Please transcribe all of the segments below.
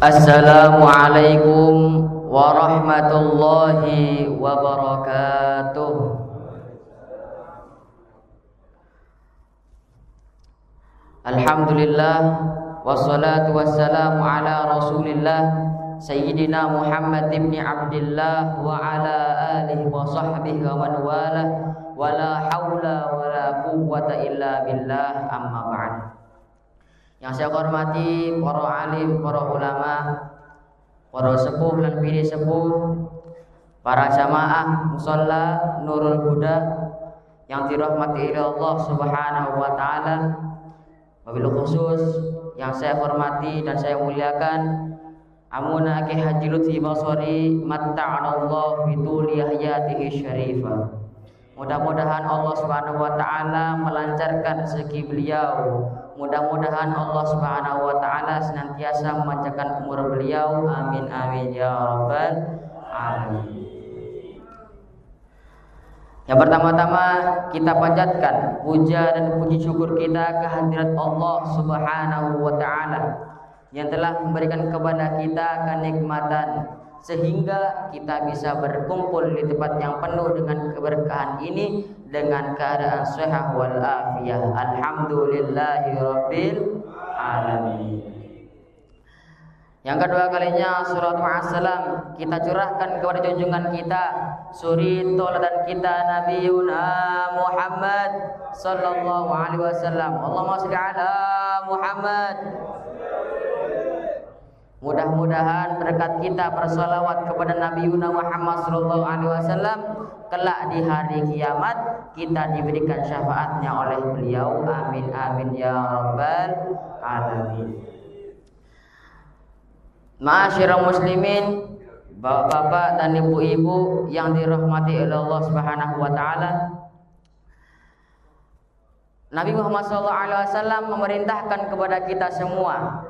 Assalamualaikum warahmatullahi wabarakatuh. Alhamdulillah wassalatu wassalamu ala Rasulillah Sayyidina Muhammad ibn Abdillah wa ala alihi wa sahbihi wa man walah wa la hawla wa la quwwata illa billah, amma ba'd. Yang saya hormati para alim, para ulama, para sepuh dan bini sepuh, para jamaah musalla Nurul Huda yang dirahmati oleh Allah Subhanahu wa taala. Wabil khusus yang saya hormati dan saya muliakan Amuna Ki Haji Lutfi Basori matta'anallahu bituli hayatihi syarifah. Mudah-mudahan Allah Subhanahu wa taala melancarkan rezeki beliau. Mudah-mudahan Allah Subhanahu wa taala senantiasa memanjangkan umur beliau. Amin amin ya rabbal alamin. Yang pertama-tama kita panjatkan puja dan puji syukur kita kehadirat Allah Subhanahu wa taala yang telah memberikan kepada kita kenikmatan sehingga kita bisa berkumpul di tempat yang penuh dengan keberkahan ini dengan keadaan sehat wal afiyah. Alhamdulillahirabbil alamin. Yang kedua kalinya surat Al-Salam kita curahkan kepada junjungan kita, suri tauladan kita Nabiuna Muhammad sallallahu alaihi wasallam. Allahumma shalli ala Muhammad. Mudah-mudahan berkat kita bersalawat kepada Nabiuna Muhammad sallallahu alaihi wasallam, kelak di hari kiamat kita diberikan syafaatnya oleh beliau. Amin amin ya rabbal alamin. Ma'asyiral muslimin, bapak-bapak dan ibu-ibu yang dirahmati oleh Allah Subhanahu wa taala. Nabi Muhammad sallallahu alaihi wasallam memerintahkan kepada kita semua,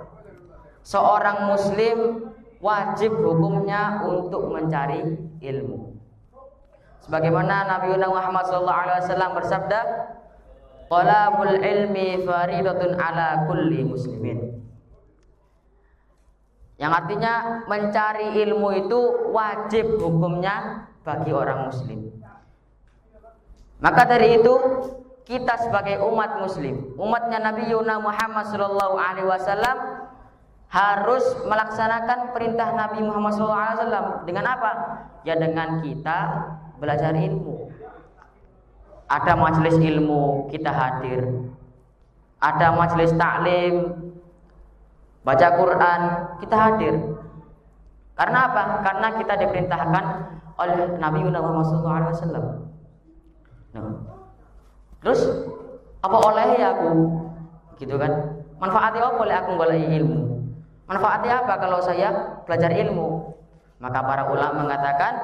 seorang muslim wajib hukumnya untuk mencari ilmu. Sebagaimana Nabi Muhammad sallallahu alaihi wasallam bersabda, "Talabul ilmi faridatun ala kulli muslimin." Yang artinya mencari ilmu itu wajib hukumnya bagi orang muslim. Maka dari itu kita sebagai umat muslim, umatnya Nabi Muhammad sallallahu alaihi wasallam harus melaksanakan perintah Nabi Muhammad SAW. Dengan apa? Ya dengan kita belajar ilmu. Ada majelis ilmu kita hadir, ada majelis taklim, baca Quran kita hadir. Karena apa? Karena kita diperintahkan oleh Nabi Muhammad SAW. Nah, terus apa oleh aku? Gitu kan? Manfaatnya apa oleh aku golek ilmu? Manfaatnya apa kalau saya belajar ilmu? Maka para ulama mengatakan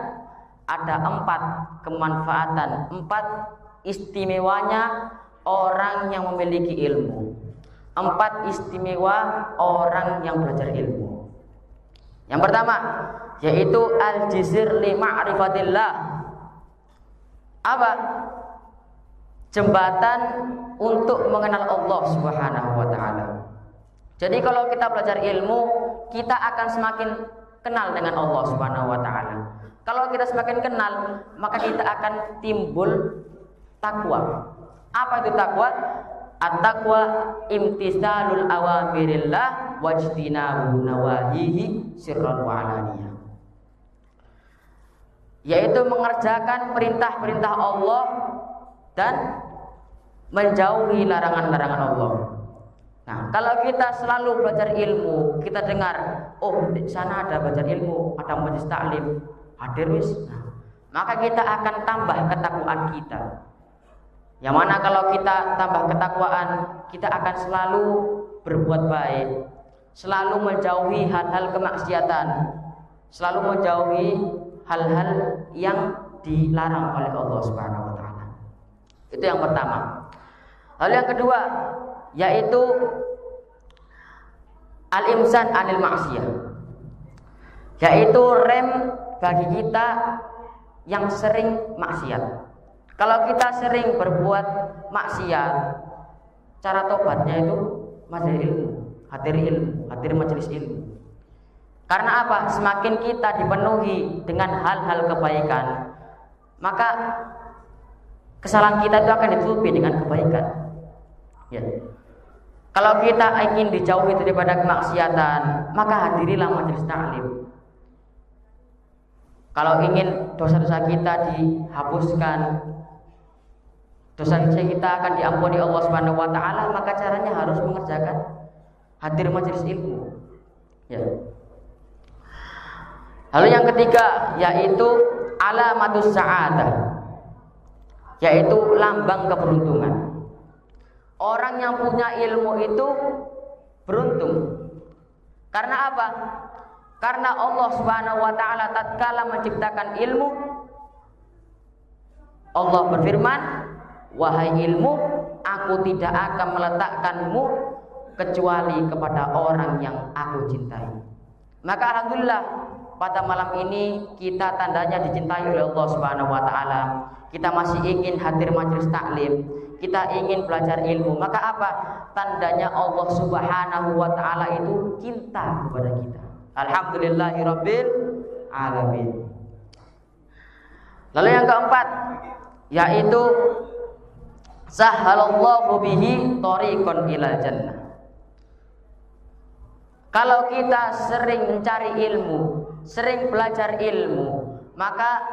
ada 4 kemanfaatan, 4 istimewanya orang yang memiliki ilmu, 4 istimewa orang yang belajar ilmu. Yang pertama yaitu al-jizr li ma'rifatillah. Apa? Jembatan untuk mengenal Allah Subhanahu wa taala. Jadi kalau kita belajar ilmu, kita akan semakin kenal dengan Allah Subhanahu wa taala. Kalau kita semakin kenal, maka kita akan timbul takwa. Apa itu takwa? At-taqwa imtisalul awamirillah wajtinabu nawahihi sirran wa alaniyah. Yaitu mengerjakan perintah-perintah Allah dan menjauhi larangan-larangan Allah. Nah, kalau kita selalu belajar ilmu, kita dengar, oh di sana ada belajar ilmu, ada majelis taklim, hadir wis. Nah, maka kita akan tambah ketakwaan kita. Yang mana kalau kita tambah ketakwaan, kita akan selalu berbuat baik, selalu menjauhi hal-hal kemaksiatan, selalu menjauhi hal-hal yang dilarang oleh Allah Subhanahu wa taala. Itu yang pertama. Lalu yang kedua yaitu al-imsan anil maksiyah, yaitu rem bagi kita yang sering maksiat. Kalau kita sering berbuat maksiat, cara tobatnya itu majelis ilmu, hadir majelis ilmu. Karena apa? Semakin kita dipenuhi dengan hal-hal kebaikan, maka kesalahan kita itu akan ditutupi dengan kebaikan. Ya. Kalau kita ingin dijauhi daripada kemaksiatan, maka hadirilah majelis taklim. Kalau ingin dosa-dosa kita dihapuskan, dosa-dosa kita akan diampuni Allah Subhanahu wa taala, maka caranya harus mengerjakan hadir majelis ilmu. Ya. Lalu yang ketiga yaitu alamatus sa'adah, yaitu lambang keberuntungan. Orang yang punya ilmu itu beruntung. Karena apa? Karena Allah Subhanahu wa taala tatkala menciptakan ilmu, Allah berfirman, "Wahai ilmu, aku tidak akan meletakkanmu kecuali kepada orang yang aku cintai." Maka alhamdulillah pada malam ini kita tandanya dicintai oleh Allah Subhanahu wa taala. Kita masih ingin hadir majelis taklim, kita ingin belajar ilmu. Maka apa? Tandanya Allah Subhanahu wa taala itu cinta kepada kita. Alhamdulillahirabbil alamin. Lalu yang keempat yaitu sahhalallahu bihi thariqan ilal jannah. Kalau kita sering mencari ilmu, sering belajar ilmu, maka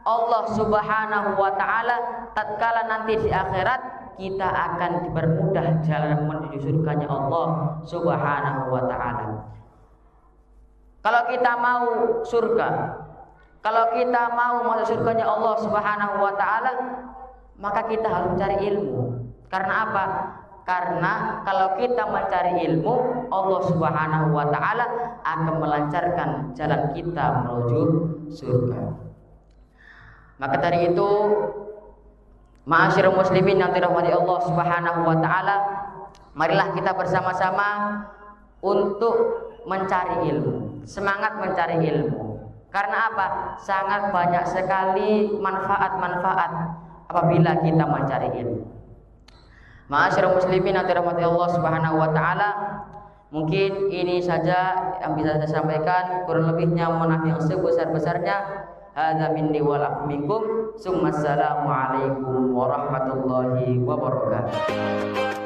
Allah Subhanahu wa taala tatkala nanti di akhirat kita akan dipermudah jalan menuju surganya Allah Subhanahu wa taala. Kalau kita mau surga, kalau kita mau masuk surganya Allah Subhanahu wa taala, maka kita harus mencari ilmu. Karena apa? Karena kalau kita mencari ilmu, Allah Subhanahu wa taala akan melancarkan jalan kita menuju surga. Maka dari itu, ma'asyiral muslimin yang dirahmati Allah Subhanahu wa taala, marilah kita bersama-sama untuk mencari ilmu, semangat mencari ilmu. Karena apa? Sangat banyak sekali manfaat-manfaat apabila kita mencari ilmu. Ma'asyiral muslimin yang dirahmati Allah Subhanahu wa taala, mungkin ini saja yang bisa saya sampaikan. Kurang lebihnya mohon maaf yang sebesar-besarnya. Hadza minni wa lakum minkum. Assalamu alaikum warahmatullahi wabarakatuh.